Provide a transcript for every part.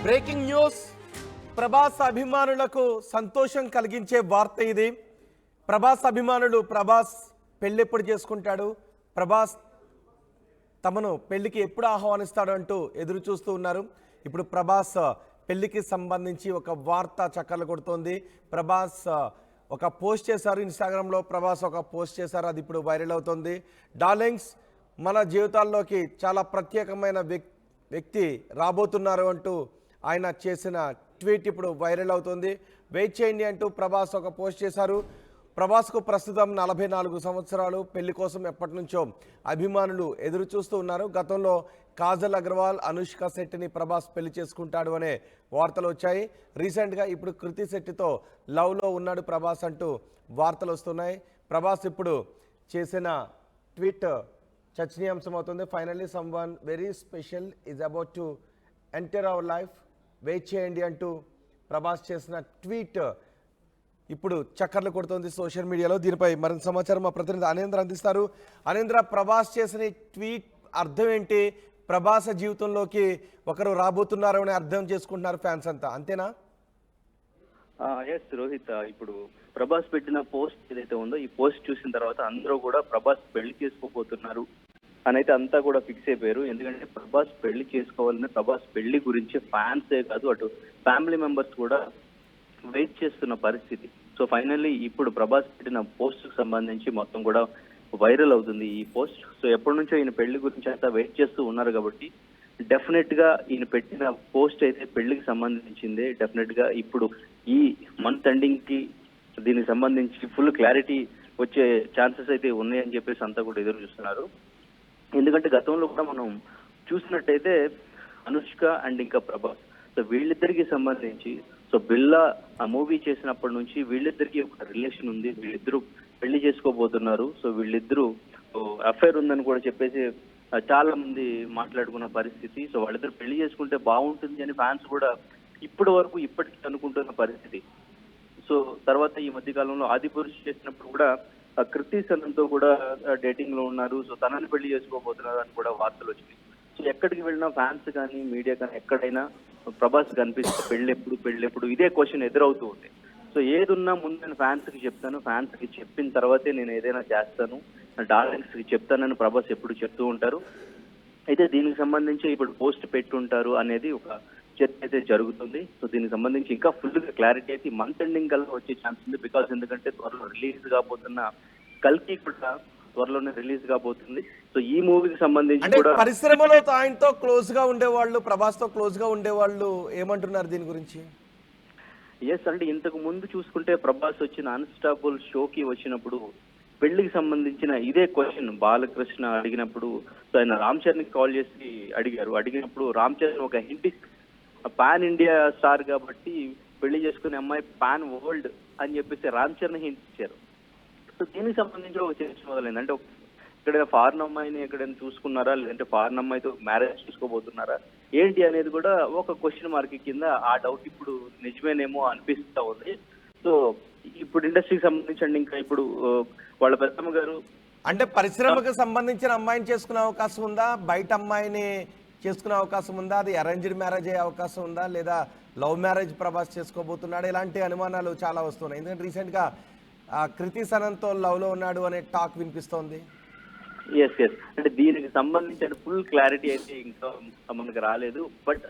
Breaking news. Prabhas అభిమానులకు సంతోషం కలిగించే వార్త ఇది. ప్రభాస్ అభిమానులు ప్రభాస్ పెళ్ళి ఎప్పుడు చేసుకుంటాడు, ప్రభాస్ తమను పెళ్లికి ఎప్పుడు ఆహ్వానిస్తాడు అంటూ ఎదురు చూస్తూ ఉన్నారు. ఇప్పుడు ప్రభాస్ పెళ్లికి సంబంధించి ఒక వార్త చక్కర్లు కొడుతోంది. ప్రభాస్ ఒక పోస్ట్ చేశారు, ఇన్స్టాగ్రామ్లో ప్రభాస్ ఒక పోస్ట్ చేశారు, అది ఇప్పుడు వైరల్ అవుతుంది. డార్లింగ్స్, మన జీవితాల్లోకి చాలా ప్రత్యేకమైన వ్యక్తి రాబోతున్నారు అంటూ ఆయన చేసిన ట్వీట్ ఇప్పుడు వైరల్ అవుతుంది. వెయిట్ చేయండి అంటూ ప్రభాస్ ఒక పోస్ట్ చేశారు. ప్రభాస్కు ప్రస్తుతం 44 సంవత్సరాలు. పెళ్లి కోసం ఎప్పటి నుంచో అభిమానులు ఎదురు చూస్తూ ఉన్నారు. గతంలో కాజల్ అగర్వాల్, అనుష్క శెట్టిని ప్రభాస్ పెళ్లి చేసుకుంటాడు అనే వార్తలు వచ్చాయి. రీసెంట్గా ఇప్పుడు కృతి శెట్టితో లవ్లో ఉన్నాడు ప్రభాస్ అంటూ వార్తలు వస్తున్నాయి. ప్రభాస్ ఇప్పుడు చేసిన ట్వీట్ చర్చనీయాంశం అవుతుంది. Finally someone very special is about to enter our life, wait చేయండి అంటూ ప్రభాస్ చేసిన ట్వీట్ ఇప్పుడు చక్కర్లు కొడుతోంది సోషల్ మీడియాలో. దీనిపై మరింత సమాచారం మా ప్రతినిధి అనేంద్ర అందిస్తారు. అనేంద్ర, ప్రభాస్ చేసిన ట్వీట్ అర్థం ఏంటి? ప్రభాస్ జీవితంలోకి ఒకరు రాబోతున్నారు అని అర్థం చేసుకుంటున్నారు ఫ్యాన్స్ అంతా, అంతేనా? ఎస్ రోహిత్, ఇప్పుడు ప్రభాస్ పెట్టిన పోస్ట్ ఏదైతే ఉందో ఈ పోస్ట్ చూసిన తర్వాత అందరూ కూడా ప్రభాస్ పెళ్లి చేసుకోబోతున్నారు అని అయితే అంతా కూడా ఫిక్స్ అయిపోయారు. ఎందుకంటే ప్రభాస్ పెళ్లి చేసుకోవాలని, ప్రభాస్ పెళ్లి గురించి ఫ్యాన్సే కాదు అటు ఫ్యామిలీ మెంబర్స్ కూడా వెయిట్ చేస్తున్న పరిస్థితి. సో ఫైనల్లీ ఇప్పుడు ప్రభాస్ పెట్టిన పోస్ట్ కు సంబంధించి మొత్తం కూడా వైరల్ అవుతుంది ఈ పోస్ట్. సో ఎప్పటి నుంచో ఈయన పెళ్లి గురించి అంతా వెయిట్ చేస్తూ ఉన్నారు కాబట్టి డెఫినెట్ గా ఈయన పెట్టిన పోస్ట్ అయితే పెళ్లికి సంబంధించిందే. డెఫినెట్ గా ఇప్పుడు ఈ మంత్ ఎండింగ్ కి దీనికి సంబంధించి ఫుల్ క్లారిటీ వచ్చే ఛాన్సెస్ అయితే ఉన్నాయని చెప్పేసి అంతా కూడా ఎదురు చూస్తున్నారు. ఎందుకంటే గతంలో కూడా మనం చూసినట్టయితే అనుష్క అండ్ ఇంకా ప్రభాస్, సో వీళ్ళిద్దరికి సంబంధించి సో బిల్లా ఆ మూవీ చేసినప్పటి నుంచి వీళ్ళిద్దరికి ఒక రిలేషన్ ఉంది, వీళ్ళిద్దరూ పెళ్లి చేసుకోబోతున్నారు. సో వీళ్ళిద్దరూ అఫైర్ ఉందని కూడా చెప్పేసి చాలా మంది మాట్లాడుకున్న పరిస్థితి. సో వాళ్ళిద్దరు పెళ్లి చేసుకుంటే బాగుంటుంది అని ఫ్యాన్స్ కూడా ఇప్పటికీ అనుకుంటున్న పరిస్థితి. సో తర్వాత ఈ మధ్య కాలంలో ఆదిపురుష్ చేసినప్పుడు కూడా కృతి సనన్తో కూడా డేటింగ్ లో ఉన్నారు. సో తనని పెళ్లి చేసుకోబోతున్నారు అని కూడా వార్తలు వచ్చినాయి. సో ఎక్కడికి వెళ్ళినా ఫ్యాన్స్ కానీ మీడియా కానీ ఎక్కడైనా ప్రభాస్ కనిపిస్తే పెళ్ళెప్పుడు ఇదే క్వశ్చన్ ఎదురవుతూ ఉంది. సో ఏదున్నా ముందు నేను ఫ్యాన్స్ కి చెప్తాను, ఫ్యాన్స్ కి చెప్పిన తర్వాతే నేను ఏదైనా చేస్తాను, డార్లింగ్స్ కి చెప్తానని ప్రభాస్ ఎప్పుడు చెప్తూ ఉంటారు. అయితే దీనికి సంబంధించి ఇప్పుడు పోస్ట్ పెట్టుంటారు అనేది ఒక చర్చ అయితే జరుగుతుంది. సో దీనికి సంబంధించి ఇంకా ఫుల్ గా క్లారిటీ అయితే మంత్ ఎండింగ్ కల్లా వచ్చే ఛాన్స్ ఉంది. బికాస్ ఎందుకంటే త్వరలో రిలీజ్ కాబోతున్న కల్కి కూడా త్వరలోనే రిలీజ్ కాబోతుంది. సో ఈ మూవీకి సంబంధించి కూడా పరిశ్రమలో ఆయనతో క్లోజ్ గా ఉండేవాళ్ళు, ప్రభాస్ తో క్లోజ్ గా ఉండేవాళ్ళు ఏమంటున్నారు దీని గురించి? ఎస్, అంటే ఇంతకు ముందు చూసుకుంటే ప్రభాస్ వచ్చిన అన్స్టాపుల్ షోకి వచ్చినప్పుడు పెళ్లికి సంబంధించిన ఇదే క్వశ్చన్ బాలకృష్ణ అడిగినప్పుడు సో ఆయన రామ్ చరణ్ కి కాల్ చేసి అడిగినప్పుడు రామ్ చరణ్ ఒక హింట్ పాన్ ఇండియా స్టార్ కాబట్టి పెళ్లి చేసుకునే అమ్మాయి పాన్ వరల్డ్ అని చెప్పేసి రామ్ చరణ్ హింట్ ఇచ్చారు. సో దీనికి సంబంధించి ఒక చర్చ మొదలైంది. అంటే ఇక్కడ ఫారెన్ అమ్మాయిని ఎక్కడైనా చూసుకున్నారా, లేదంటే ఫారెన్ అమ్మాయితో మ్యారేజ్ చేసుకోబోతున్నారా ఏంటి అనేది కూడా ఒక క్వశ్చన్ మార్క్ కింద ఆ డౌట్ ఇప్పుడు నిజమేనేమో అనిపిస్తా ఉంది. సో ఇప్పుడు ఇండస్ట్రీకి సంబంధించి ఇంకా ఇప్పుడు వాళ్ళ పెద్దమ్మ గారు అంటే పరిశ్రమకు సంబంధించిన అమ్మాయిని చేసుకునే అవకాశం ఉందా, బయట అమ్మాయిని చేసుకునే అవకాశం ఉందా, అది అరేంజ్డ్ మ్యారేజ్ అయ్యే అవకాశం ఉందా, లేదా లవ్ మ్యారేజ్ ప్రభాస్ చేసుకోబోతున్నాడు, ఇలాంటి అనుమానాలు చాలా వస్తున్నాయి. ఎందుకంటే రీసెంట్గా కృతి సనన్తో లవ్లో ఉన్నాడు అనే టాక్ వినిపిస్తోంది. ఎస్, అంటే దీనికి సంబంధించిన ఫుల్ క్లారిటీ అయితే ఇంకా మనకు రాలేదు. బట్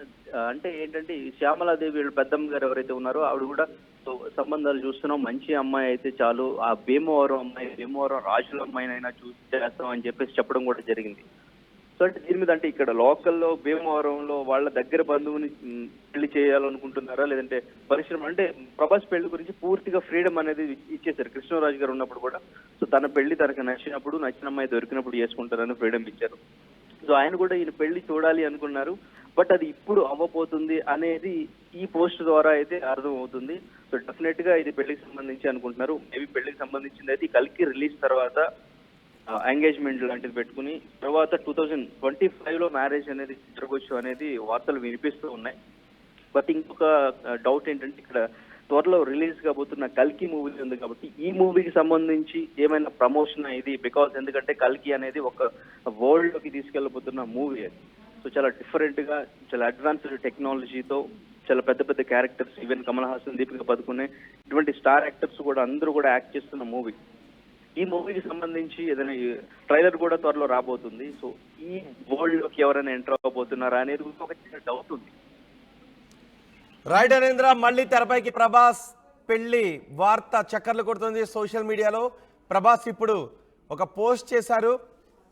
అంటే ఏంటంటే శ్యామలాదేవి వీళ్ళ పెద్దమ్మ గారు ఎవరైతే ఉన్నారో ఆవిడ కూడా సంబంధాలు చూస్తున్నాం, మంచి అమ్మాయి అయితే చాలు, ఆ భీమవరం రాజుల అమ్మాయినైనా చూసి చేస్తాం అని చెప్పేసి చెప్పడం కూడా జరిగింది. సో అంటే దీని మీద అంటే ఇక్కడ లోకల్లో భీమవరంలో వాళ్ళ దగ్గర బంధువుని పెళ్లి చేయాలనుకుంటున్నారా, లేదంటే పరిశ్రమ అంటే ప్రభాస్ పెళ్లి గురించి పూర్తిగా ఫ్రీడమ్ అనేది ఇచ్చేశారు. కృష్ణరాజు గారు ఉన్నప్పుడు కూడా సో తన పెళ్లి తనకు నచ్చిన అమ్మాయి దొరికినప్పుడు చేసుకుంటారని ఫ్రీడమ్ ఇచ్చారు. సో ఆయన కూడా ఈయన పెళ్లి చూడాలి అనుకున్నారు. బట్ అది ఇప్పుడు అవ్వబోతుంది అనేది ఈ పోస్ట్ ద్వారా అయితే అర్థం అవుతుంది. సో డెఫినెట్ గా ఇది పెళ్లికి సంబంధించి అనుకుంటున్నారు. మేబీ పెళ్లికి సంబంధించింది అయితే కల్కి రిలీజ్ తర్వాత ఎంగేజ్మెంట్ లాంటిది పెట్టుకుని తర్వాత 2025లో మ్యారేజ్ అనేది జరగవచ్చు అనేది వార్తలు వినిపిస్తూ ఉన్నాయి. బట్ ఇంకొక డౌట్ ఏంటంటే ఇక్కడ త్వరలో రిలీజ్ కాబోతున్న కల్కి మూవీ ఉంది కాబట్టి ఈ మూవీకి సంబంధించి ఏమైనా ప్రమోషన్ ఇది బికాస్ ఎందుకంటే కల్కి అనేది ఒక వరల్డ్ లోకి తీసుకెళ్లబోతున్న మూవీ. సో సో చాలా డిఫరెంట్గా, చాలా అడ్వాన్స్డ్ టెక్నాలజీతో, చాలా పెద్ద పెద్ద క్యారెక్టర్స్, ఈవెన్ కమల్ హాసన్, దీపిక పదుకునే ఇటువంటి స్టార్ యాక్టర్స్ కూడా అందరూ కూడా యాక్ట్ చేస్తున్న మూవీ. ఈ మూవీకి సంబంధించి ఏదైనా ట్రైలర్ కూడా త్వరలో రాబోతుంది. సో ఈ వరల్డ్ లోకి ఎవరైనా ఎంటర్ అవ్వబోతున్నారా అనేది ఒక చిన్న డౌట్ ఉంది. రైట్ అనేంద్ర, మళ్ళీ తెరపైకి ప్రభాస్ పెళ్లి వార్త చక్కర్లు కొడుతుంది సోషల్ మీడియాలో. ప్రభాస్ ఇప్పుడు ఒక పోస్ట్ చేశారు.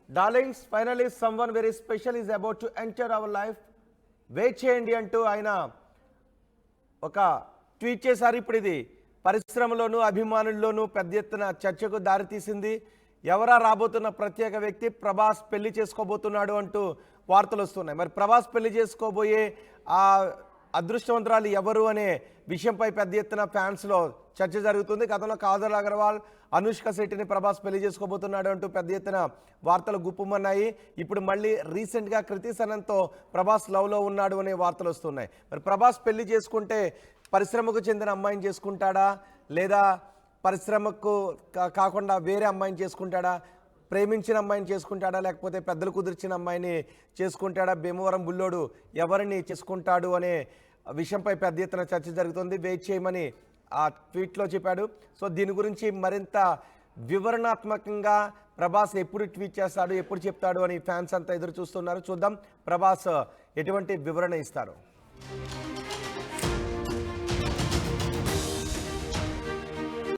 Darlings, finally someone very special is about to enter our life, wait చేయండి అంటూ ఆయన ఒక ట్వీట్ చేశారు. ఇప్పుడు ఇది పరిశ్రమలోనూ అభిమానుల్లోనూ పెద్ద ఎత్తున చర్చకు దారితీసింది. ఎవరా రాబోతున్న ప్రత్యేక వ్యక్తి, ప్రభాస్ పెళ్లి చేసుకోబోతున్నాడు అంటూ వార్తలు వస్తున్నాయి. మరి ప్రభాస్ పెళ్లి చేసుకోబోయే ఆ అదృష్టవంతురాలు ఎవరు అనే విషయంపై పెద్ద ఎత్తున ఫ్యాన్స్లో చర్చ జరుగుతుంది. గతంలో కాజల్ అగర్వాల్, అనుష్క శెట్టిని ప్రభాస్ పెళ్లి చేసుకోబోతున్నాడు అంటూ పెద్ద ఎత్తున వార్తలు గుప్పుమన్నాయి. ఇప్పుడు మళ్ళీ రీసెంట్గా కృతి సనన్తో ప్రభాస్ లవ్లో ఉన్నాడు అనే వార్తలు వస్తున్నాయి. మరి ప్రభాస్ పెళ్లి చేసుకుంటే పరిశ్రమకు చెందిన అమ్మాయిని చేసుకుంటాడా, లేదా పరిశ్రమకు కాకుండా వేరే అమ్మాయిని చేసుకుంటాడా, ప్రేమించిన అమ్మాయిని చేసుకుంటాడా, లేకపోతే పెద్దలు కుదిర్చిన అమ్మాయిని చేసుకుంటాడా, భీమవరం బుల్లోడు ఎవరిని చేసుకుంటాడు అనే విషయంపై పెద్ద ఎత్తున చర్చ జరుగుతుంది. వెయిట్ చేయమని ఆ ట్వీట్లో చెప్పాడు. సో దీని గురించి మరింత వివరణాత్మకంగా ప్రభాస్ ఎప్పుడు ట్వీట్ చేస్తాడు, ఎప్పుడు చెప్తాడు అని ఫ్యాన్స్ అంతా ఎదురు చూస్తున్నారు. చూద్దాం ప్రభాస్ ఎటువంటి వివరణ ఇస్తారు.